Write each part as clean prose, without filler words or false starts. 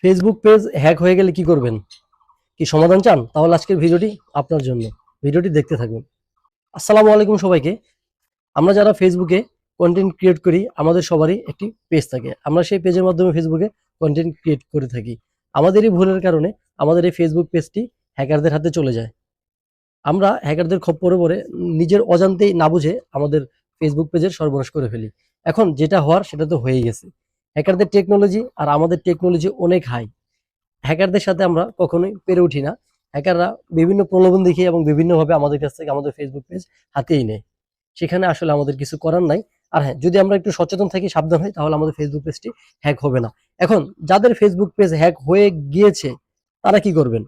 Facebook page hack হয়ে গেলে কি করবেন? কি সমাধান চান? তাহলে আজকের ভিডিওটি আপনার জন্য। ভিডিওটি দেখতে থাকুন। আসসালামু আলাইকুম সবাইকে। আমরা যারা ফেসবুকে কন্টেন্ট ক্রিয়েট করি, আমাদের সবারই একটি পেজ থাকে। আমরা সেই পেজের মাধ্যমে ফেসবুকে কন্টেন্ট ক্রিয়েট করে থাকি। আমাদেরই ভুলের কারণে আমাদের এই ফেসবুক পেজটি হ্যাকারদের হাতে চলে যায়। আমরা হ্যাকারদের খপ্পরে পড়ে নিজের অজান্তেই না বুঝে আমাদের ফেসবুক পেজের সর্বনাশ করে ফেলি। এখন যেটা হওয়ার সেটা তো হয়েই গেছে। হ্যাকারদের টেকনোলজি আর আমাদের টেকনোলজি অনেক হাই। হ্যাকারদের সাথে আমরা কখনোই পেরে উঠি না। হ্যাকাররা বিভিন্ন প্রলোভন দেখিয়ে এবং বিভিন্নভাবে আমাদের কাছ থেকে আমাদের ফেসবুক পেজ হাতিয়ে নেয়। সেখানে আসলে আমাদের কিছু করার নাই। আর হ্যাঁ, যদি আমরা একটু সচেতন থাকি, সাবধান হই, তাহলে আমাদের ফেসবুক পেজটি হ্যাক হবে না। এখন যাদের ফেসবুক পেজ হ্যাক হয়ে গিয়েছে তারা কি করবেন?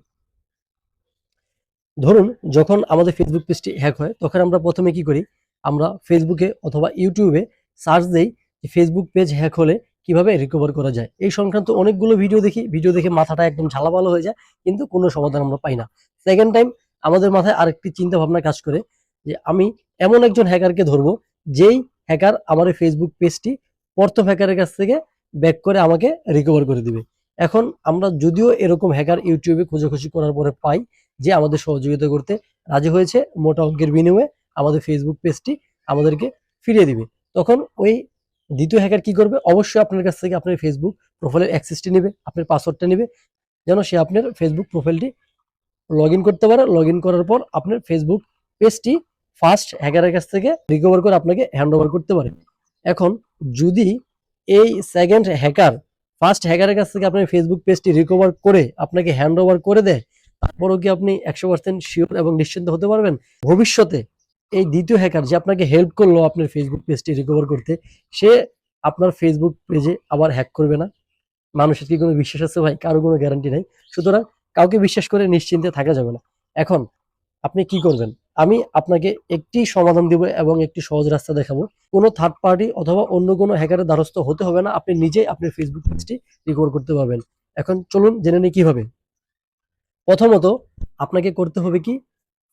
ধরুন, যখন আমাদের ফেসবুক পেজটি হ্যাক হয় তখন আমরা প্রথমে কি করি? আমরা ফেসবুকে অথবা ইউটিউবে সার্চ দেই যে ফেসবুক পেজ হ্যাক হলে কিভাবে রিকভার করা যায়। এই সংক্রান্ত অনেকগুলো ভিডিও দেখি। ভিডিও দেখে মাথাটা একদম ঝালাপালা হয়ে যায়, কিন্তু কোনো সমাধান আমরা পাই না। সেকেন্ড টাইম আমাদের মাথায় আরেকটি চিন্তা ভাবনা কাজ করে যে আমি এমন একজন হ্যাকারকে ধরবো, যেই হ্যাকার আমার এই ফেসবুক পেজটি প্রথম হ্যাকারের কাছ থেকে ব্যাক করে আমাকে রিকভার করে দিবে। এখন আমরা যদিও এরকম হ্যাকার ইউটিউবে খোঁজাখুঁজি করার পরে পাই যে আমাদের সহযোগিতা করতে রাজি হয়েছে, মোটা অঙ্কের বিনিময়ে আমাদের ফেসবুক পেজটি আমাদেরকে ফিরিয়ে দিবে। তখন ওই দ্বিতীয় হ্যাকার কি করবে? অবশ্যই আপনার কাছ থেকে আপনার ফেসবুক প্রোফাইলের অ্যাক্সেসটি নিবে, আপনার পাসওয়ার্ডটা নিবে, যেন সে আপনার ফেসবুক প্রোফাইলটি লগ ইন করতে পারে। লগ ইন করার পর আপনার ফেসবুক পেজটি ফার্স্ট হ্যাকারের কাছ থেকে রিকভার করে আপনাকে হ্যান্ড ওভার করতে পারে। এখন যদি এই সেকেন্ড হ্যাকার ফার্স্ট হ্যাকারের কাছ থেকে আপনার ফেসবুক পেজটি রিকভার করে আপনাকে হ্যান্ড ওভার করে দেয়, তারপরেও কি আপনি 100% শিওর এবং নিশ্চিন্ত হতে পারবেন ভবিষ্যতে এই দ্বিতীয় হ্যাকার যে আপনাকে হেল্প করলো আপনার ফেসবুক পেজটি রিকভার করতে, সে আপনার ফেসবুক পেজে আবার হ্যাক করবে না? মানুষের কি কোনো বিশ্বাস আছে ভাই? কারো কোনো গ্যারান্টি নাই। সুতরাং কাউকে বিশ্বাস করে নিশ্চিন্তে থাকা যাবে না। এখন আপনি কি করবেন? আমি আপনাকে একটি সমাধান দিব এবং একটি সহজ রাস্তা দেখাবো। কোনো থার্ড পার্টি অথবা অন্য কোনো হ্যাকারের দ্বারস্থ হতে হবে না। আপনি নিজেই আপনার ফেসবুক পেজটি রিকভার করতে পারবেন। এখন চলুন জেনে নিই কিভাবে। প্রথমত আপনাকে করতে হবে কি?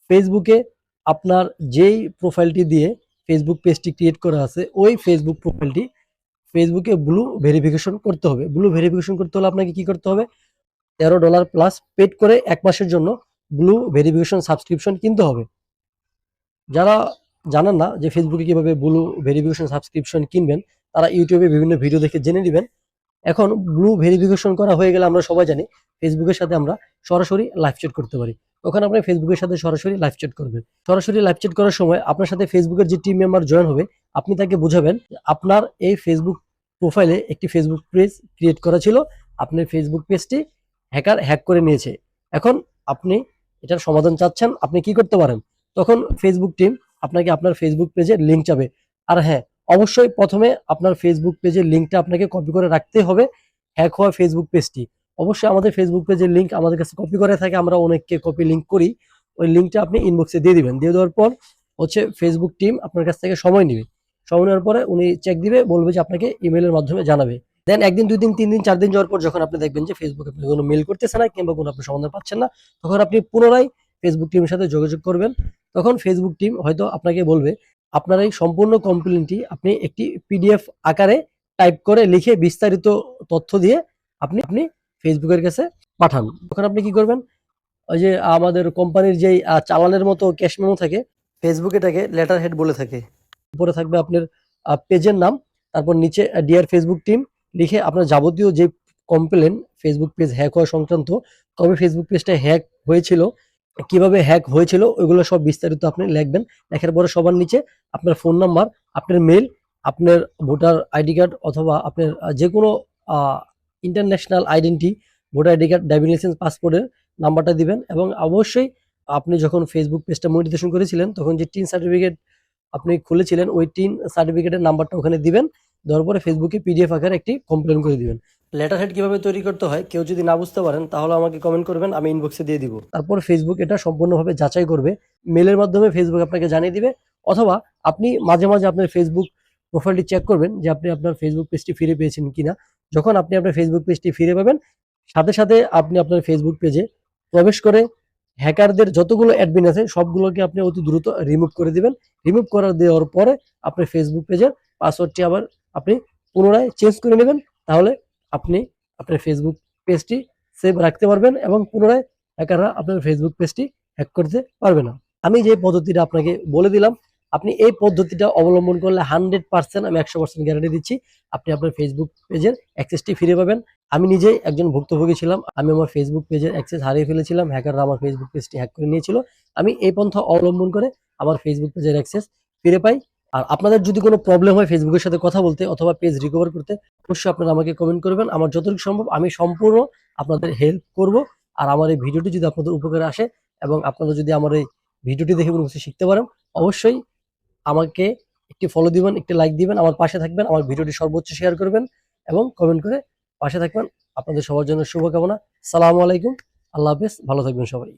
ফেসবুকে আপনার যেই প্রোফাইলটি দিয়ে ফেসবুক পেজটি ক্রিয়েট করা আছে, ওই ফেসবুক প্রোফাইলটি ফেসবুকে ব্লু ভেরিফিকেশন করতে হবে। ব্লু ভেরিফিকেশন করতে হলে আপনাকে কি করতে হবে? $13 প্লাস পেড করে ১ মাসের জন্য ব্লু ভেরিফিকেশন সাবস্ক্রিপশন কিনতে হবে। যারা জানেন না যে ফেসবুকে কিভাবে ব্লু ভেরিফিকেশন সাবস্ক্রিপশন কিনবেন, তারা ইউটিউবে বিভিন্ন ভিডিও দেখে জেনে নিবেন। এখন ব্লু ভেরিফিকেশন করা হয়ে গেলে আমরা সবাই জানি ফেসবুকের সাথে আমরা সরাসরি লাইভ চ্যাট করতে পারি। তখন আপনি ফেসবুকের সাথে সরাসরি লাইভ চ্যাট করবেন। সরাসরি লাইভ চ্যাট করার সময় আপনার সাথে ফেসবুকের যে টিম মেম্বার জয়েন হবে, আপনি তাকে বুঝাবেন আপনার এই ফেসবুক প্রোফাইলে একটি ফেসবুক পেজ ক্রিয়েট করা ছিল। আপনার ফেসবুক পেজটি হ্যাকার হ্যাক করে নিয়েছে। এখন আপনি এটার সমাধান চাচ্ছেন, আপনি কি করতে পারেন? তখন ফেসবুক টিম আপনাকে আপনার ফেসবুক পেজের লিঙ্ক চাবে। আর হ্যাঁ, অবশ্যই প্রথমে আপনার ফেসবুক পেজের লিঙ্কটা আপনাকে কপি করে রাখতে হবে। হ্যাক হওয়া ফেসবুক পেজটি অবশ্যই আমাদের ফেসবুক পেজের লিঙ্ক আমাদের কাছে কপি করে থাকে, আমরা অনেককে কপি লিঙ্ক করি। ওই লিঙ্কটা আপনি ইনবক্সে দিয়ে দিবেন। দিয়ে দেওয়ার পর হচ্ছে ফেসবুক টিম আপনার কাছ থেকে সময় নিবে। সময় নেওয়ার পরে উনি চেক দিবে, বলবে যে আপনাকে ইমেলের মাধ্যমে জানাবে। দেন ১ দিন, ২ দিন, ৩ দিন, ৪ দিন যাওয়ার পর যখন আপনি দেখবেন যে ফেসবুক আপনাকে কোনো মেইল করতেছে না কিংবা কোনো আপনি সমাধান পাচ্ছেন না, তখন আপনি পুনরায় ফেসবুক টিমের সাথে যোগাযোগ করবেন। তখন ফেসবুক টিম হয়তো আপনাকে বলবে আপনার এই সম্পূর্ণ কমপ্লেইনটি আপনি একটি পিডিএফ আকারে টাইপ করে লিখে বিস্তারিত তথ্য দিয়ে আপনি ফেসবুকের কাছে পাঠান। তখন আপনি কি করবেন? ওই যে আমাদের কোম্পানির যেই চালানের মতো ক্যাশ মেমো থাকে, ফেসবুক এটাকে লেটার হেড বলে থাকে। উপরে থাকবে আপনার পেজের নাম, তারপর নিচে ডিয়ার ফেসবুক টিম লিখে আপনার যাবতীয় যে কমপ্লেন ফেসবুক পেজ হ্যাক হওয়া সংক্রান্ত, কবে ফেসবুক পেজটা হ্যাক হয়েছিল, কিভাবে হ্যাক হয়েছিল, ওইগুলো সব বিস্তারিত আপনি লিখবেন। লেখার পরে সবার নিচে আপনার ফোন নাম্বার, আপনার মেইল, আপনার ভোটার আইডি কার্ড অথবা আপনার যেকোনো international identity, voter ID card, driving licence, পাসপোর্টের নাম্বারটা দিবেন। এবং অবশ্যই আপনি যখন ফেসবুক পেজটা মনিটাইজেশন করেছিলেন তখন যে টিন সার্টিফিকেট আপনি খুলেছিলেন, ওই টিন সার্টিফিকেটের নাম্বারটা ওখানে দিবেন। দেওয়ার পরে ফেসবুকে পিডিএফ আকারে একটি কমপ্লেন করে দিবেন। লেটার হেড কিভাবে তৈরি করতে হয় কেউ যদি না বুঝতে পারেন তাহলে আমাকে কমেন্ট করবেন, আমি ইনবক্সে দিয়ে দিব। তারপর ফেসবুক এটা সম্পূর্ণভাবে যাচাই করবে, মেলের মাধ্যমে ফেসবুক আপনাকে জানিয়ে দিবে। অথবা আপনি মাঝে মাঝে আপনার ফেসবুক প্রোফাইলটি চেক করবেন যে আপনি আপনার ফেসবুক পেজটি ফিরে পেয়েছেন কিনা। যখন আপনি আপনার ফেসবুক পেজটি ফিরে পাবেন, সাথে সাথে আপনি আপনার ফেসবুক পেজে প্রবেশ করে হ্যাকারদের যতগুলো অ্যাডমিন আছে সবগুলোকে আপনি অতি দ্রুত রিমুভ করে দিবেন। রিমুভ করে দেওয়ার পরে আপনার ফেসবুক পেজের পাসওয়ার্ডটি আবার আপনি পুনরায় চেঞ্জ করে নেবেন। তাহলে আপনি আপনার ফেসবুক পেজটি সেভ রাখতে পারবেন এবং পুনরায় হ্যাকাররা আপনার ফেসবুক পেজটি হ্যাক করতে পারবে না। আমি যে পদ্ধতিটা আপনাকে বলে দিলাম, আপনি এই পদ্ধতিটা অবলম্বন করলে 100% আমি 100% গ্যারান্টি দিচ্ছি আপনি আপনার ফেসবুক পেজের অ্যাক্সেসটি ফিরে পাবেন। আমি নিজেই একজন ভুক্তভোগী ছিলাম। আমি আমার ফেসবুক পেজের অ্যাক্সেস হারিয়ে ফেলেছিলাম। হ্যাকাররা আমার ফেসবুক পেজটি হ্যাক করে নিয়েছিল। আমি এই পন্থা অবলম্বন করে আমার ফেসবুক পেজের অ্যাক্সেস ফিরে পাই। আর আপনাদের যদি কোনো প্রবলেম হয় ফেসবুকের সাথে কথা বলতে অথবা পেজ রিকভার করতে, অবশ্যই আপনারা আমাকে কমেন্ট করবেন। আমার যতটুকু সম্ভব আমি সম্পূর্ণ আপনাদের হেল্প করব। আর আমার এই ভিডিওটি যদি আপনাদের উপকারে আসে এবং আপনারা যদি আমার এই ভিডিওটি দেখে কোনো কিছু শিখতে পারেন, অবশ্যই আমাকে একটি ফলো দিবেন, একটি লাইক দিবেন, আমার পাশে থাকবেন, আমার ভিডিওটি সর্বোচ্চ শেয়ার করবেন এবং কমেন্ট করে পাশে থাকবেন। আপনাদের সবার জন্য শুভকামনা। সালামু আলাইকুম, আল্লাহ হাফেজ, ভালো থাকবেন সবাই।